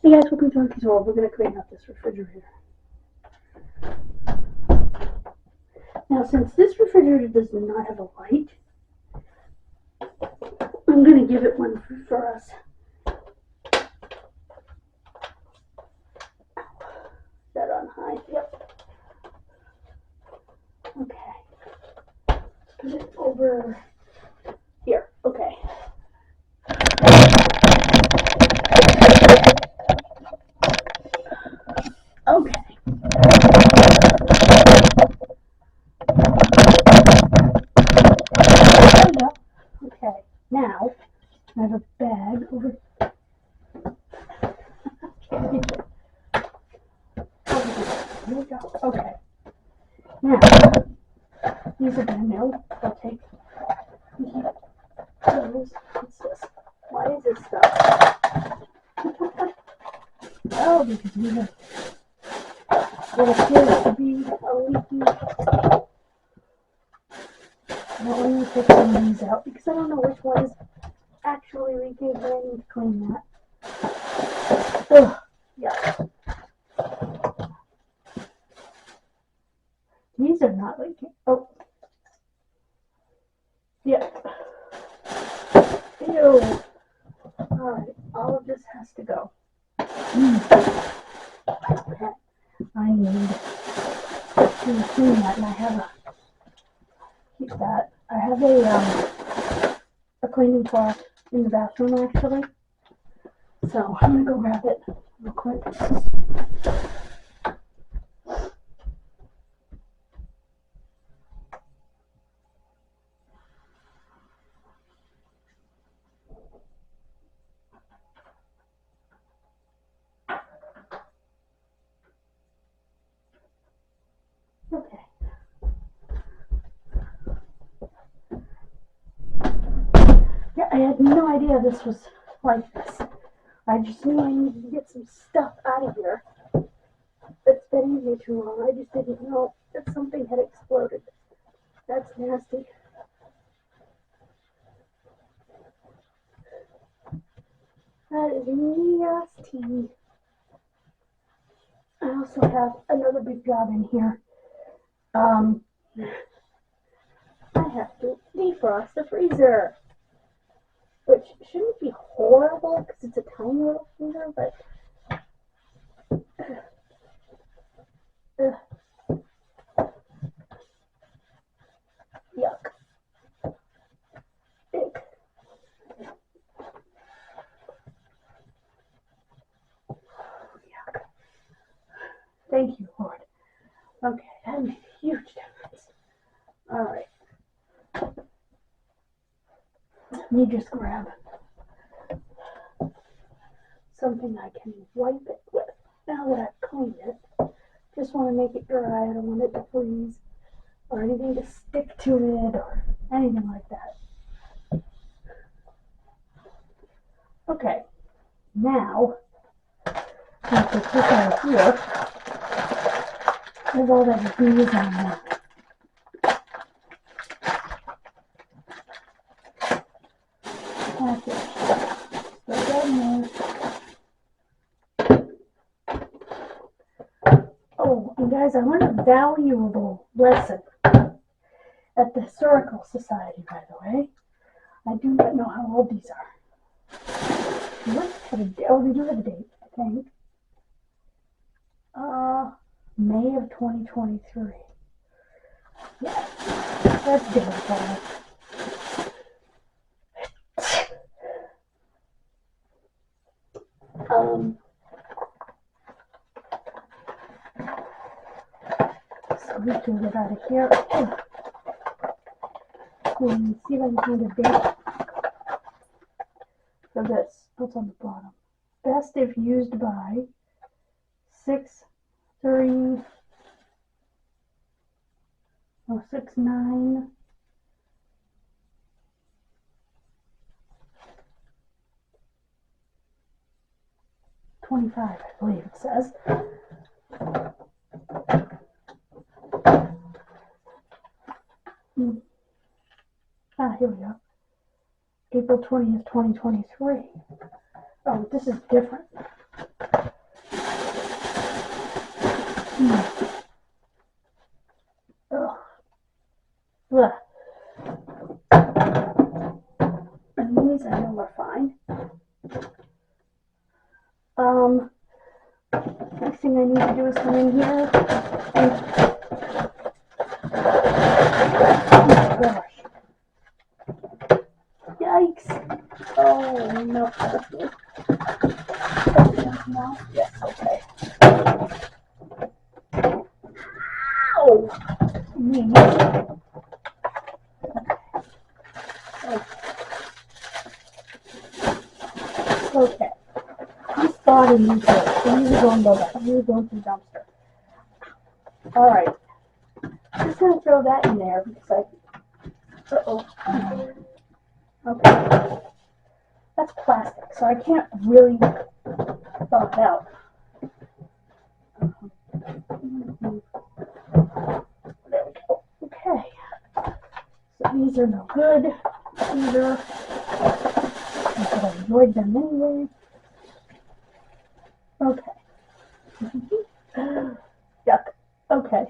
Hey guys, welcome to Monkey's World. We're going to clean out this refrigerator. Now, since this refrigerator does not have a light, I'm going to give it one for us. Set on high. Yep. Okay. Put it over here. Okay. Okay. There we go. Okay. Now, I have a bag over here. Here we go. Okay. Now, these are brand new. I'll take those. What's this? Why is this stuff? Oh, because we have what appears to be a leaky. Well, let me take some of these out because I don't know which one is actually leaking, but I need to clean that. Ugh, yeah. These are not leaking. Oh. Yeah. Ew. Alright, all of this has to go. Okay. I need to clean that, and I have a, keep that. I have a cleaning cloth in the bathroom actually. So I'm gonna go grab it real quick. Okay. Yeah, I had no idea this was like this. I just knew I needed to get some stuff out of here. It's been in here too long. I just didn't know that something had exploded. That's nasty. That is nasty. I also have another big job in here. I have to defrost the freezer, which shouldn't be horrible because it's a tiny little freezer, but yuck. Ick. Yuck. Thank you, Lord. Okay, that made a huge difference. Alright. Let me just grab something I can wipe it with. Now that I've cleaned it, just want to make it dry. I don't want it to freeze or anything to stick to it or anything like that. Okay, now I'm going to put this out here. There's all that grease on there. That's it. Put that in there. Oh, and guys, I learned a valuable lesson at the Historical Society, by the way. I do not know how old these are. What have a date? Oh, they do have a date, I think. May of 2023. Yeah, that's difficult. So we can get out of here. And see if I can find a date for this. What's on the bottom? Best if used by 6/3 or 6/9 25, I believe it says. Here we go. April 20th, 2023. Oh, this is different. Ugh. Ugh. And these I know are fine. Next thing I need to do is come in here and oh gosh. Yikes. Oh no. No. Yes, okay. Ow! Okay. I'm spotting these first. These are going to go back. These are going to the dumpster. Alright. I'm just going to throw that in there because uh-oh. Okay. That's plastic, so I can't really thaw it out. There we go. Okay. So these are no good. These are, I could have enjoyed them anyway. Okay. Yuck. Okay.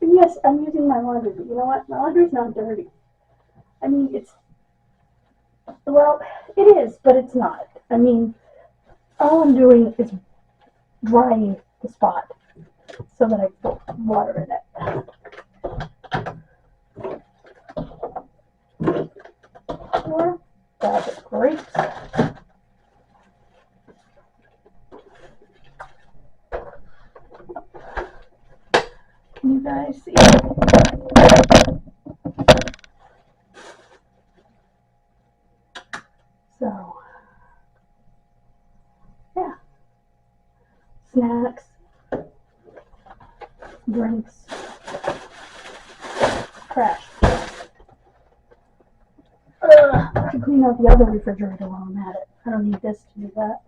Yes, I'm using my laundry, but you know what? My laundry's not dirty. I mean, it's, well, it is, but it's not. I mean, all I'm doing is drying the spot so that I put water in it. Sure, that's great. Can you guys see? So, yeah. Snacks, drinks, trash. I should clean out the other refrigerator while I'm at it. I don't need this to do that.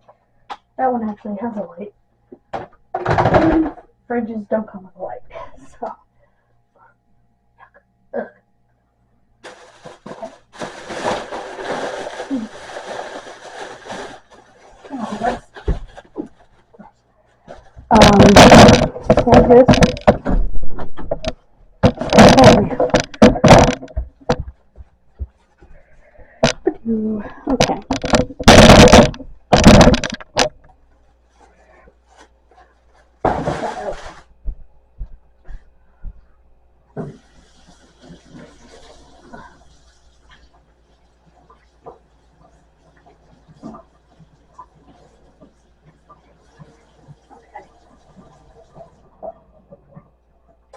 That one actually has a light. Fridges don't come with a light, so. Ugh. Oh, that's this. Okay.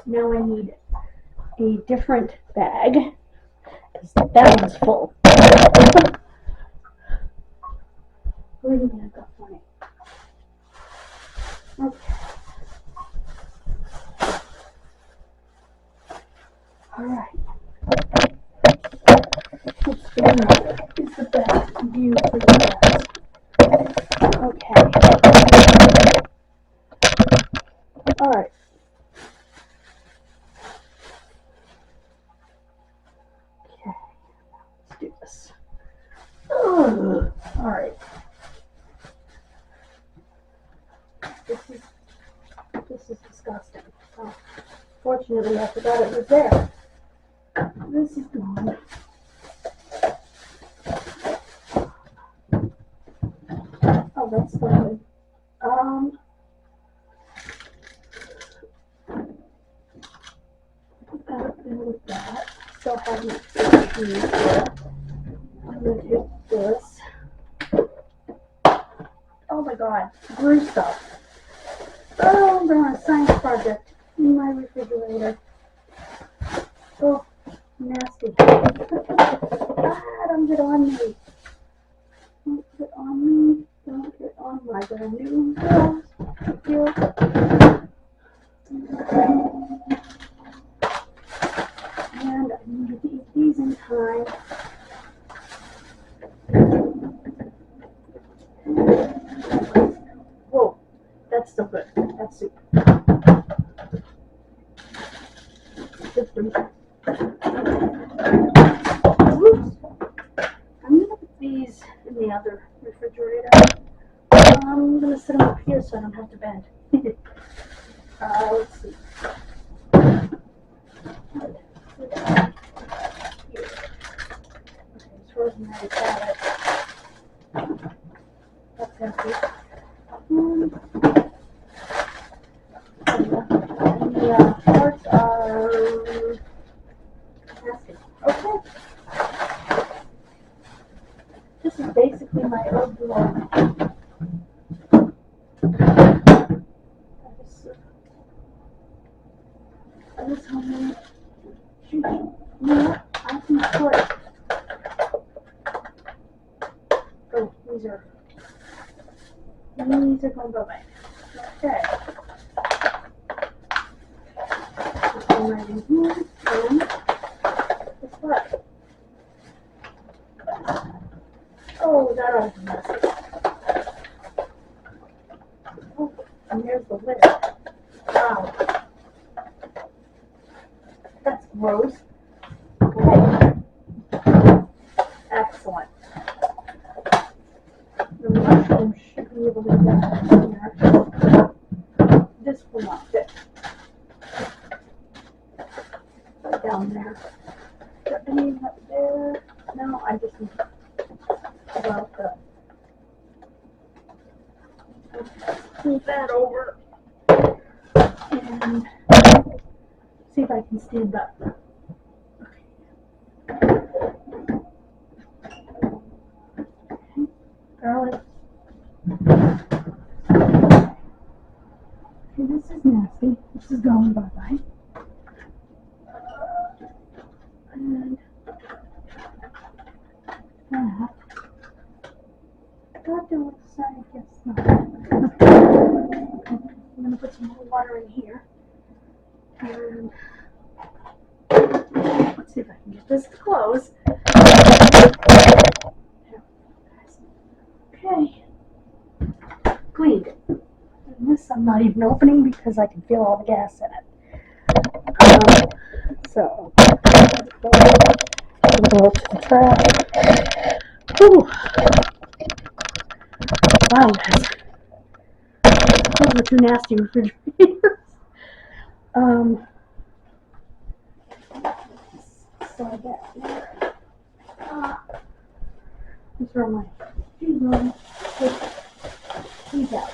Now I need a different bag because that one's full. Where did that go for me? Okay. Alright. Which one is the best view for you guys? Okay. Alright. Okay. Let's do this. Alright. This is disgusting. Oh, fortunately, I forgot it was there. This is gone. Oh, that's good. Put that up there with that. Still haven't used it. I'm gonna do this. Oh my god, glue stuff. Oh, I'm doing a science project in my refrigerator. Oh, nasty. Don't get on me. Don't get on me. Don't get on my brand new house. Here. And I need to eat these in time. Whoa, that's still good. That's soup. Just a minute. Oops. I'm gonna put these in the other refrigerator. have to bend. Let's see. Here. Okay, it's rosemary salad. That's empty. The parts are nasty. Okay. This is basically my herb drawer. This homemade. No, I can put. Oh, these are going bye-bye. Okay. This one right in here, and guess what? Oh, that was messy. Oh, and there's the lid. Wow. That's gross. Okay. Excellent. The mushroom should be able to get in here. This will not fit. Down there. Is there any up there? No, I just need to about the. Move that over. And see if I can stand up. Okay. Garlic. Okay, this is nasty. This is going bye-bye. And that. God do what's the side, I guess not. I'm going to put some more water in here. And let's see if I can get this to close. Okay. Cleaned. And this I'm not even opening because I can feel all the gas in it. So, go to the trash. Whew. Wow, guys. Those are two nasty refrigerators. So I get these are my shoes on. These out.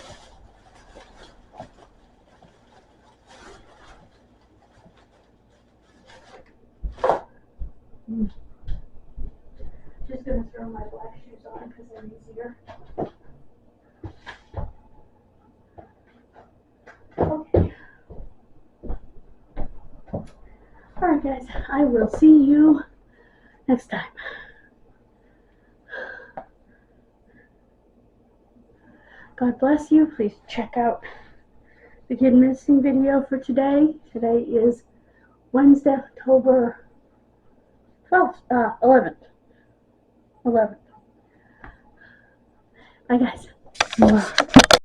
Just gonna throw my black shoes on because they're easier. Okay. Alright guys, I will see you next time. God bless you. Please check out the Kid Missing video for today. Today is Wednesday, October 12th, 11th. 11th. Bye guys.